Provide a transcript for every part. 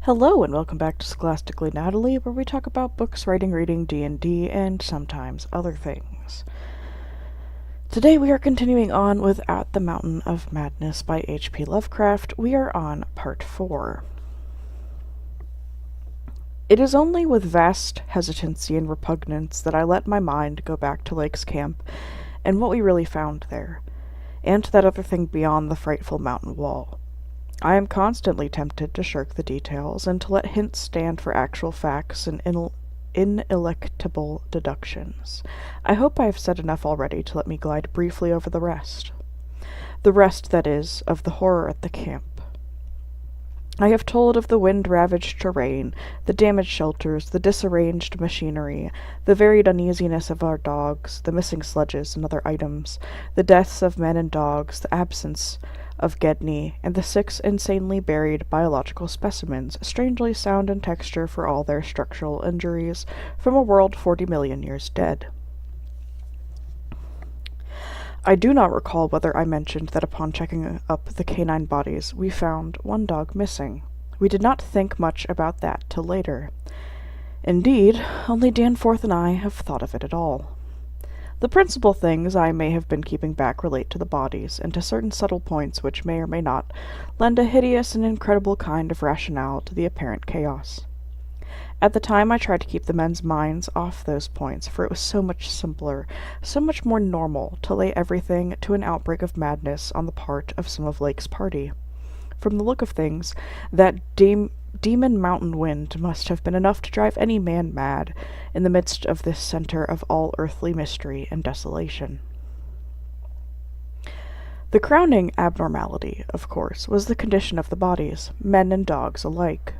Hello and welcome back to Scholastically Natalie, where we talk about books, writing, reading, D&D, and sometimes other things. Today we are continuing on with At the Mountain of Madness by H.P. Lovecraft. We are on Part 4. It is only with vast hesitancy and repugnance that I let my mind go back to Lake's camp and what we really found there, and to that other thing beyond the frightful mountain wall. I am constantly tempted to shirk the details, and to let hints stand for actual facts and ineluctable deductions. I hope I have said enough already to let me glide briefly over the rest. The rest, that is, of the horror at the camp. I have told of the wind-ravaged terrain, the damaged shelters, the disarranged machinery, the varied uneasiness of our dogs, the missing sledges and other items, the deaths of men and dogs, the absence of Gedney, and the 6 insanely buried biological specimens, strangely sound in texture for all their structural injuries, from a world 40 million years dead. I do not recall whether I mentioned that upon checking up the canine bodies, we found one dog missing. We did not think much about that till later. Indeed, only Danforth and I have thought of it at all. The principal things I may have been keeping back relate to the bodies, and to certain subtle points which may or may not lend a hideous and incredible kind of rationale to the apparent chaos. At the time I tried to keep the men's minds off those points, for it was so much simpler, so much more normal, to lay everything to an outbreak of madness on the part of some of Lake's party. From the look of things, that demon mountain wind must have been enough to drive any man mad in the midst of this center of all earthly mystery and desolation. The crowning abnormality, of course, was the condition of the bodies, men and dogs alike.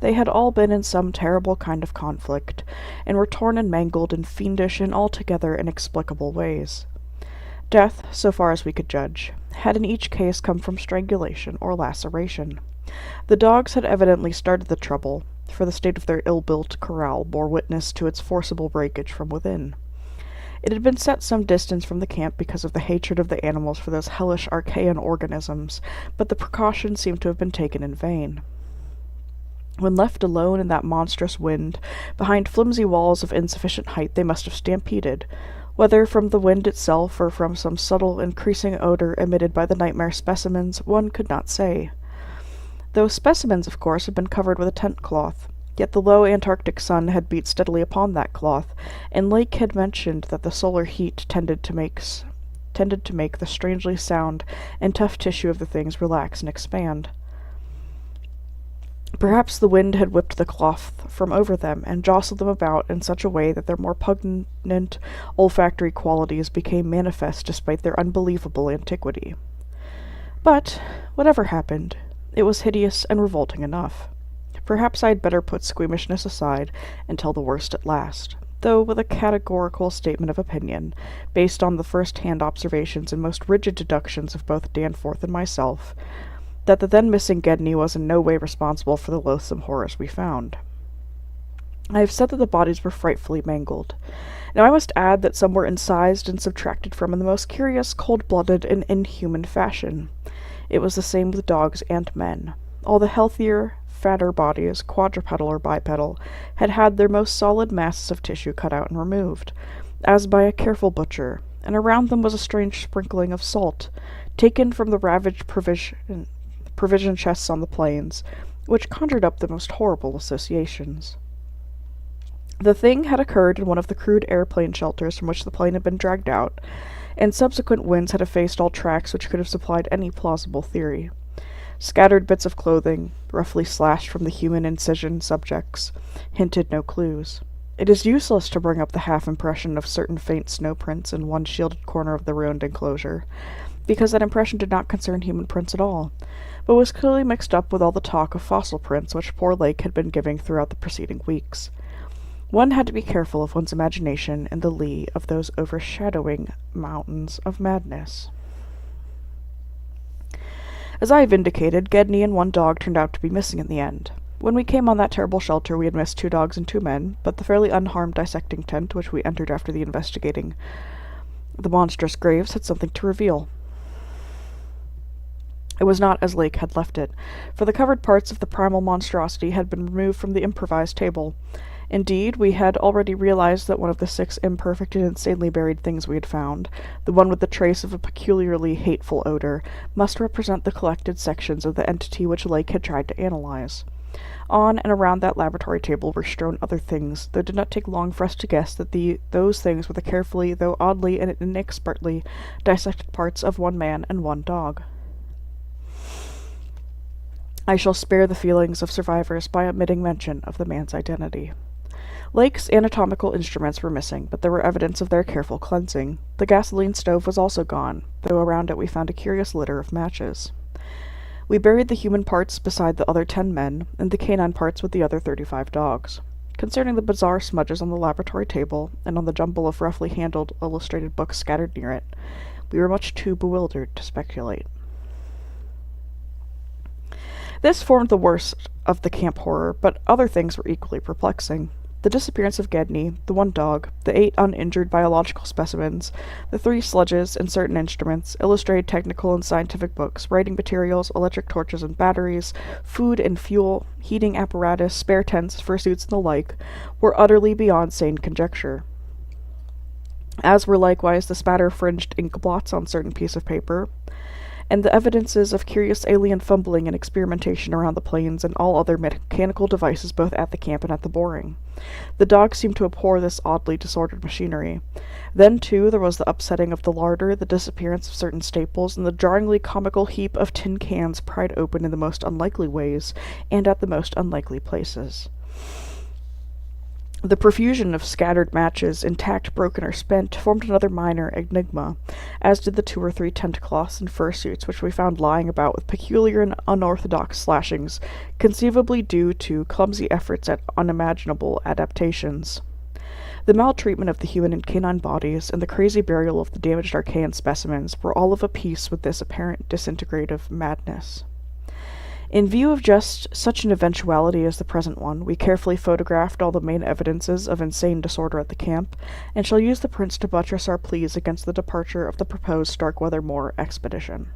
They had all been in some terrible kind of conflict, and were torn and mangled in fiendish and altogether inexplicable ways. Death, so far as we could judge, had in each case come from strangulation or laceration. The dogs had evidently started the trouble, for the state of their ill-built corral bore witness to its forcible breakage from within. It had been set some distance from the camp because of the hatred of the animals for those hellish archaean organisms, but the precaution seemed to have been taken in vain. When left alone in that monstrous wind, behind flimsy walls of insufficient height, they must have stampeded, whether from the wind itself or from some subtle increasing odor emitted by the nightmare specimens, one could not say. Those specimens, of course, had been covered with a tent cloth, yet the low Antarctic sun had beat steadily upon that cloth, and Lake had mentioned that the solar heat tended to make the strangely sound and tough tissue of the things relax and expand. Perhaps the wind had whipped the cloth from over them, and jostled them about in such a way that their more pungent olfactory qualities became manifest despite their unbelievable antiquity. But, whatever happened, it was hideous and revolting enough. Perhaps I had better put squeamishness aside and tell the worst at last, though with a categorical statement of opinion, based on the first-hand observations and most rigid deductions of both Danforth and myself, that the then missing Gedney was in no way responsible for the loathsome horrors we found. I have said that the bodies were frightfully mangled. Now I must add that some were incised and subtracted from in the most curious, cold-blooded, and inhuman fashion. It was the same with dogs and men. All the healthier, fatter bodies, quadrupedal or bipedal, had had their most solid masses of tissue cut out and removed, as by a careful butcher, and around them was a strange sprinkling of salt, taken from the ravaged provision chests on the plains, which conjured up the most horrible associations. The thing had occurred in one of the crude airplane shelters from which the plane had been dragged out, and subsequent winds had effaced all tracks which could have supplied any plausible theory. Scattered bits of clothing, roughly slashed from the human incision subjects, hinted no clues. It is useless to bring up the half-impression of certain faint snow prints in one shielded corner of the ruined enclosure, because that impression did not concern human prints at all, but was clearly mixed up with all the talk of fossil prints which poor Lake had been giving throughout the preceding weeks. One had to be careful of one's imagination in the lee of those overshadowing mountains of madness. As I have indicated, Gedney and one dog turned out to be missing in the end. When we came on that terrible shelter, we had missed 2 dogs and 2 men, but the fairly unharmed dissecting tent which we entered after the investigating the monstrous graves had something to reveal. It was not as Lake had left it, for the covered parts of the primal monstrosity had been removed from the improvised table. Indeed, we had already realized that one of the 6 imperfect and insanely buried things we had found, the one with the trace of a peculiarly hateful odor, must represent the collected sections of the entity which Lake had tried to analyze. On and around that laboratory table were strewn other things, though it did not take long for us to guess that those things were the carefully, though oddly and inexpertly, dissected parts of one man and one dog. I shall spare the feelings of survivors by omitting mention of the man's identity. Lake's anatomical instruments were missing, but there were evidence of their careful cleansing. The gasoline stove was also gone, though around it we found a curious litter of matches. We buried the human parts beside the other 10 men, and the canine parts with the other 35 dogs. Concerning the bizarre smudges on the laboratory table, and on the jumble of roughly handled illustrated books scattered near it, we were much too bewildered to speculate. This formed the worst of the camp horror, but other things were equally perplexing. The disappearance of Gedney, the 1 dog, the 8 uninjured biological specimens, the 3 sledges and certain instruments, illustrated technical and scientific books, writing materials, electric torches and batteries, food and fuel, heating apparatus, spare tents, fursuits, and the like, were utterly beyond sane conjecture. As were likewise the spatter-fringed ink blots on certain piece of paper, and the evidences of curious alien fumbling and experimentation around the planes and all other mechanical devices both at the camp and at the boring. The dogs seemed to abhor this oddly disordered machinery. Then, too, there was the upsetting of the larder, the disappearance of certain staples, and the jarringly comical heap of tin cans pried open in the most unlikely ways, and at the most unlikely places. The profusion of scattered matches, intact, broken, or spent, formed another minor enigma, as did the 2 or 3 tent cloths and fursuits which we found lying about with peculiar and unorthodox slashings, conceivably due to clumsy efforts at unimaginable adaptations. The maltreatment of the human and canine bodies, and the crazy burial of the damaged Archaean specimens, were all of a piece with this apparent disintegrative madness. In view of just such an eventuality as the present one, we carefully photographed all the main evidences of insane disorder at the camp, and shall use the prints to buttress our pleas against the departure of the proposed Starkweather Moor expedition.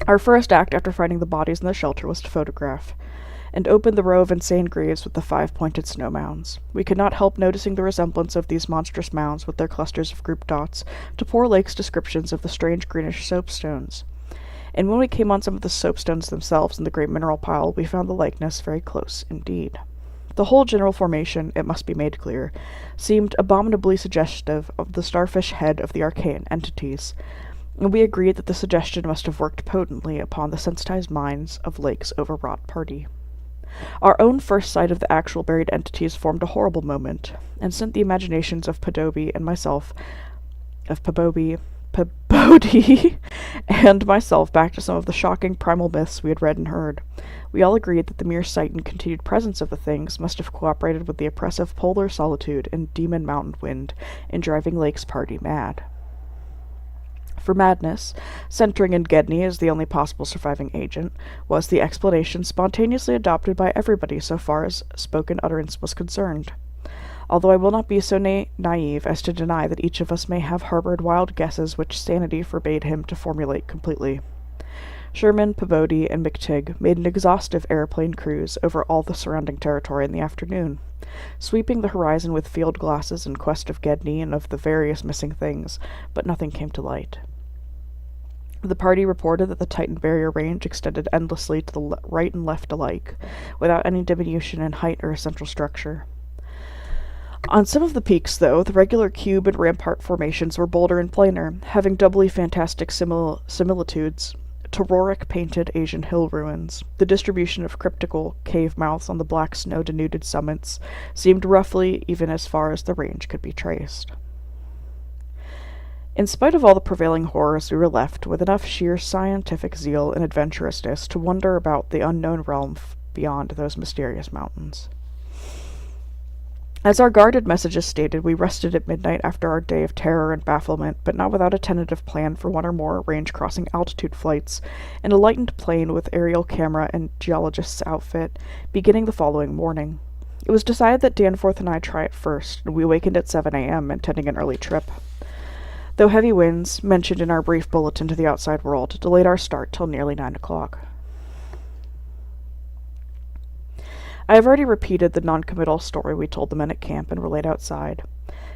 Our first act after finding the bodies in the shelter was to photograph, and open the row of insane graves with the 5-pointed snow mounds. We could not help noticing the resemblance of these monstrous mounds, with their clusters of grouped dots, to poor Lake's descriptions of the strange greenish soapstones. And when we came on some of the soapstones themselves in the great mineral pile, we found the likeness very close indeed. The whole general formation, it must be made clear, seemed abominably suggestive of the starfish head of the Archaean entities, and we agreed that the suggestion must have worked potently upon the sensitized minds of Lake's overwrought party. Our own first sight of the actual buried entities formed a horrible moment, and sent the imaginations of Pedobie and myself and myself back to some of the shocking primal myths we had read and heard. We all agreed that the mere sight and continued presence of the things must have cooperated with the oppressive polar solitude and demon mountain wind in driving Lake's party mad. For madness, centering in Gedney as the only possible surviving agent, was the explanation spontaneously adopted by everybody so far as spoken utterance was concerned. Although I will not be so naive as to deny that each of us may have harbored wild guesses which sanity forbade him to formulate completely. Sherman, Peabody, and McTigg made an exhaustive airplane cruise over all the surrounding territory in the afternoon, sweeping the horizon with field glasses in quest of Gedney and of the various missing things, but nothing came to light. The party reported that the Titan Barrier Range extended endlessly to the right and left alike, without any diminution in height or essential structure. On some of the peaks, though, the regular cube and rampart formations were bolder and plainer, having doubly fantastic similitudes to Rorik-painted Asian hill ruins. The distribution of cryptical cave mouths on the black snow-denuded summits seemed roughly even as far as the range could be traced. In spite of all the prevailing horrors, we were left with enough sheer scientific zeal and adventurousness to wonder about the unknown realm beyond those mysterious mountains. As our guarded messages stated, we rested at midnight after our day of terror and bafflement, but not without a tentative plan for 1 or more range-crossing altitude flights in a lightened plane with aerial camera and geologist's outfit, beginning the following morning. It was decided that Danforth and I try it first, and we awakened at 7 a.m., intending an early trip. though heavy winds, mentioned in our brief bulletin to the outside world, delayed our start till nearly 9 o'clock. I have already repeated the non-committal story we told the men at camp and relayed outside,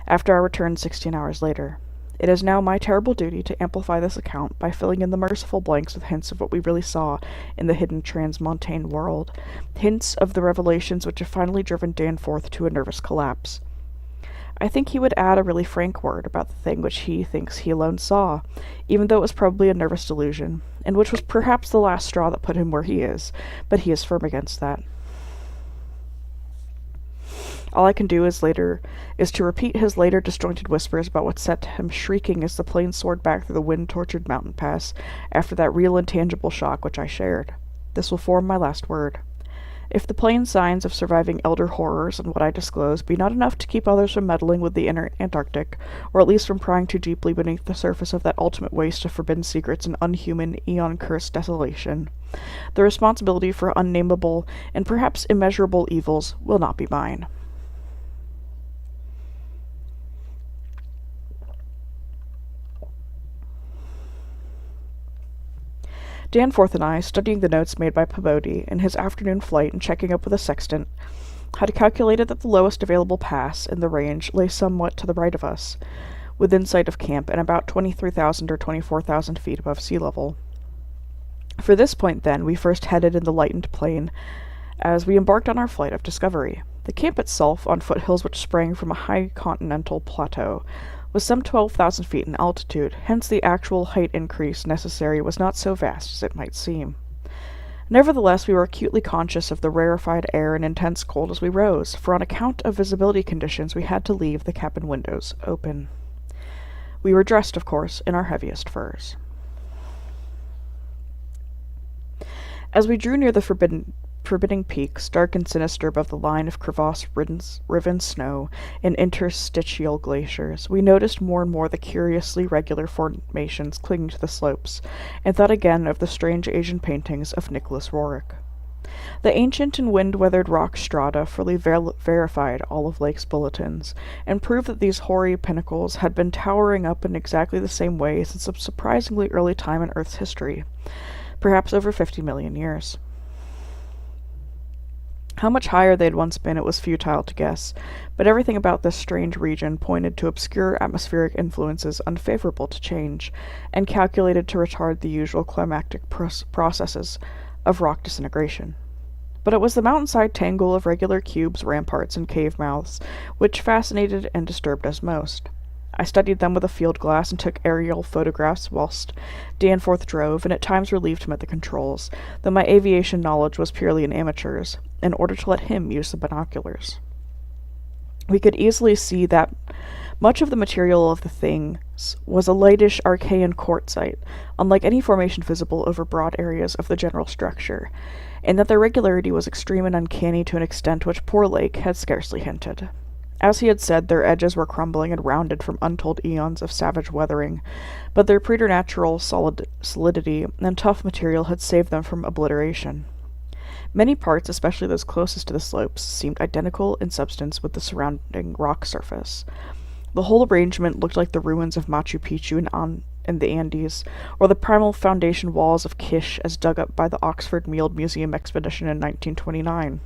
after our return 16 hours later. It is now my terrible duty to amplify this account by filling in the merciful blanks with hints of what we really saw in the hidden transmontane world, hints of the revelations which have finally driven Danforth to a nervous collapse. I think he would add a really frank word about the thing which he thinks he alone saw, even though it was probably a nervous delusion, and which was perhaps the last straw that put him where he is, but he is firm against that. All I can do is to repeat his later disjointed whispers about what set him shrieking as the plane soared back through the wind-tortured mountain pass after that real and tangible shock which I shared. This will form my last word. If the plain signs of surviving elder horrors and what I disclose be not enough to keep others from meddling with the inner Antarctic, or at least from prying too deeply beneath the surface of that ultimate waste of forbidden secrets and unhuman, eon-cursed desolation, the responsibility for unnameable and perhaps immeasurable evils will not be mine. Danforth and I, studying the notes made by Peabody in his afternoon flight and checking up with a sextant, had calculated that the lowest available pass in the range lay somewhat to the right of us, within sight of camp and about 23,000 or 24,000 feet above sea level. For this point, then, we first headed in the lightened plane as we embarked on our flight of discovery. The camp itself, on foothills which sprang from a high continental plateau, was some 12,000 feet in altitude, hence the actual height increase necessary was not so vast as it might seem. Nevertheless, we were acutely conscious of the rarefied air and intense cold as we rose, for on account of visibility conditions we had to leave the cabin windows open. We were dressed, of course, in our heaviest furs. As we drew near the forbidding peaks, dark and sinister above the line of crevasse-riven snow and interstitial glaciers, we noticed more and more the curiously regular formations clinging to the slopes, and thought again of the strange Asian paintings of Nicholas Roerich. The ancient and wind-weathered rock strata fully verified all of Lake's bulletins, and proved that these hoary pinnacles had been towering up in exactly the same way since a surprisingly early time in Earth's history, perhaps over 50 million years. How much higher they had once been it was futile to guess, but everything about this strange region pointed to obscure atmospheric influences unfavorable to change, and calculated to retard the usual climactic processes of rock disintegration. But it was the mountainside tangle of regular cubes, ramparts, and cave mouths which fascinated and disturbed us most. I studied them with a field glass and took aerial photographs whilst Danforth drove, and at times relieved him at the controls, though my aviation knowledge was purely an amateur's, in order to let him use the binoculars. We could easily see that much of the material of the things was a lightish Archean quartzite, unlike any formation visible over broad areas of the general structure, and that their regularity was extreme and uncanny to an extent which poor Lake had scarcely hinted. As he had said, their edges were crumbling and rounded from untold eons of savage weathering, but their preternatural solidity and tough material had saved them from obliteration. Many parts, especially those closest to the slopes, seemed identical in substance with the surrounding rock surface. The whole arrangement looked like the ruins of Machu Picchu in the Andes, or the primal foundation walls of Kish as dug up by the Oxford Field Museum expedition in 1929.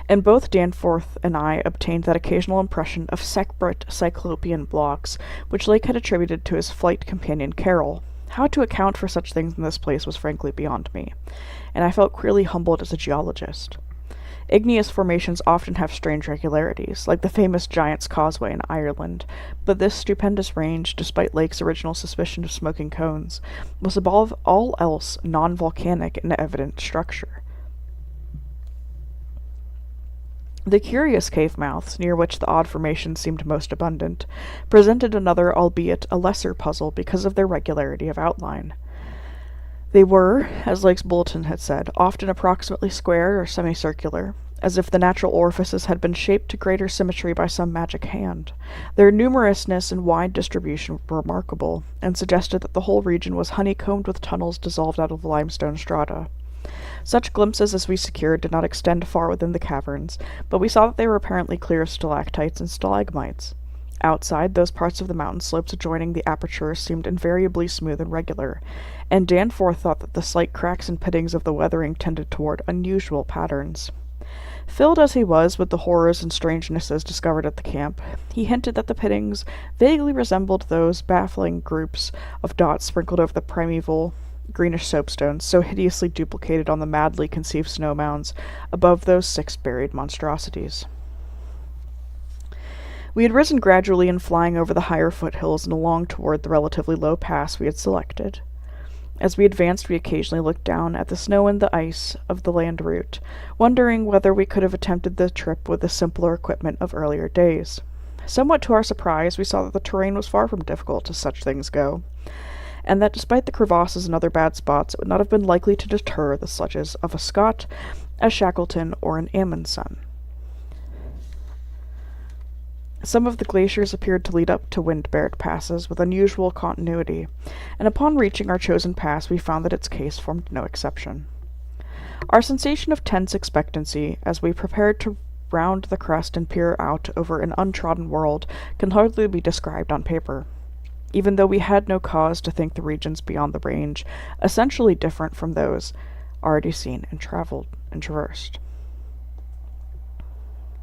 And both Danforth and I obtained that occasional impression of separate cyclopean blocks which Lake had attributed to his flight companion Carroll. How to account for such things in this place was frankly beyond me, and I felt queerly humbled as a geologist. Igneous formations often have strange regularities, like the famous Giant's Causeway in Ireland, but this stupendous range, despite Lake's original suspicion of smoking cones, was above all else non-volcanic in evident structure. The curious cave mouths, near which the odd formations seemed most abundant, presented another, albeit a lesser, puzzle because of their regularity of outline. They were, as Lake's bulletin had said, often approximately square or semicircular, as if the natural orifices had been shaped to greater symmetry by some magic hand. Their numerousness and wide distribution were remarkable, and suggested that the whole region was honeycombed with tunnels dissolved out of limestone strata. Such glimpses as we secured did not extend far within the caverns, but we saw that they were apparently clear of stalactites and stalagmites. Outside, those parts of the mountain slopes adjoining the aperture seemed invariably smooth and regular, and Danforth thought that the slight cracks and pittings of the weathering tended toward unusual patterns. Filled as he was with the horrors and strangenesses discovered at the camp, he hinted that the pittings vaguely resembled those baffling groups of dots sprinkled over the primeval greenish soapstones, so hideously duplicated on the madly conceived snow mounds above those 6 buried monstrosities. We had risen gradually in flying over the higher foothills and along toward the relatively low pass we had selected. As we advanced, we occasionally looked down at the snow and the ice of the land route, wondering whether we could have attempted the trip with the simpler equipment of earlier days. Somewhat to our surprise, we saw that the terrain was far from difficult as such things go, and that despite the crevasses and other bad spots, it would not have been likely to deter the sledges of a Scott, a Shackleton, or an Amundsen. Some of the glaciers appeared to lead up to wind-bared passes with unusual continuity, and upon reaching our chosen pass we found that its case formed no exception. Our sensation of tense expectancy, as we prepared to round the crest and peer out over an untrodden world, can hardly be described on paper, even though we had no cause to think the regions beyond the range essentially different from those already seen and traversed.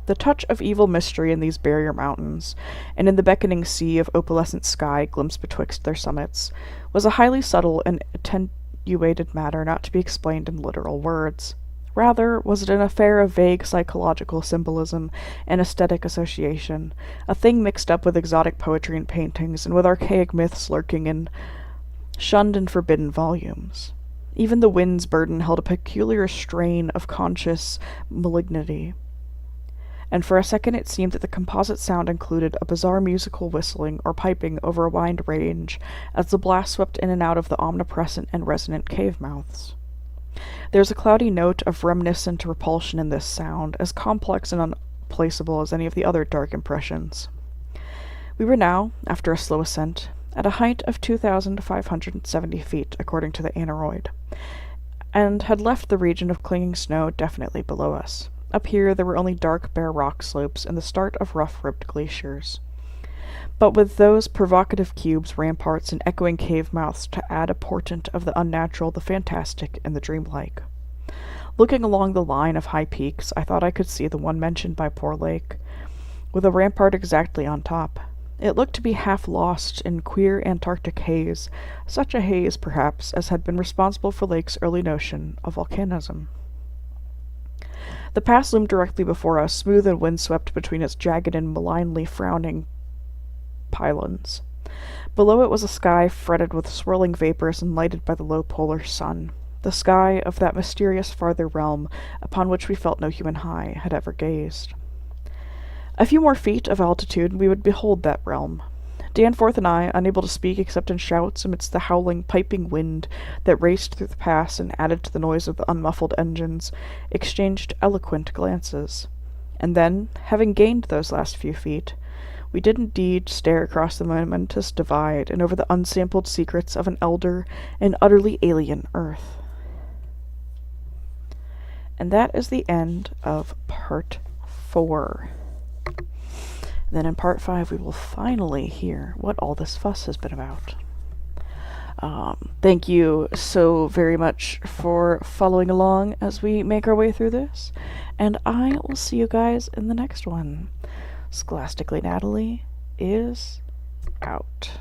The touch of evil mystery in these barrier mountains, and in the beckoning sea of opalescent sky glimpsed betwixt their summits, was a highly subtle and attenuated matter not to be explained in literal words. Rather, was it an affair of vague psychological symbolism and aesthetic association, a thing mixed up with exotic poetry and paintings, and with archaic myths lurking in shunned and forbidden volumes. Even the wind's burden held a peculiar strain of conscious malignity, and for a second it seemed that the composite sound included a bizarre musical whistling or piping over a wide range as the blast swept in and out of the omnipresent and resonant cave mouths. There was a cloudy note of reminiscent repulsion in this sound, as complex and unplaceable as any of the other dark impressions. We were now, after a slow ascent, at a height of 2,570 feet, according to the aneroid, and had left the region of clinging snow definitely below us. Up here there were only dark, bare rock slopes and the start of rough-ribbed glaciers, but with those provocative cubes, ramparts, and echoing cave mouths to add a portent of the unnatural, the fantastic, and the dreamlike. Looking along the line of high peaks, I thought I could see the one mentioned by poor Lake, with a rampart exactly on top. It looked to be half lost in queer Antarctic haze, such a haze, perhaps, as had been responsible for Lake's early notion of volcanism. The pass loomed directly before us, smooth and windswept between its jagged and malignly frowning pylons. Below it was a sky fretted with swirling vapors and lighted by the low polar sun, the sky of that mysterious farther realm upon which we felt no human eye had ever gazed. A few more feet of altitude and we would behold that realm. Danforth and I, unable to speak except in shouts amidst the howling, piping wind that raced through the pass and added to the noise of the unmuffled engines, exchanged eloquent glances. And then, having gained those last few feet, we did indeed stare across the momentous divide and over the unsampled secrets of an elder and utterly alien earth. And that is the end of Part 4. Then in Part 5 we will finally hear what all this fuss has been about. Thank you so very much for following along as we make our way through this, and I will see you guys in the next one. Scholastically Natalie is out.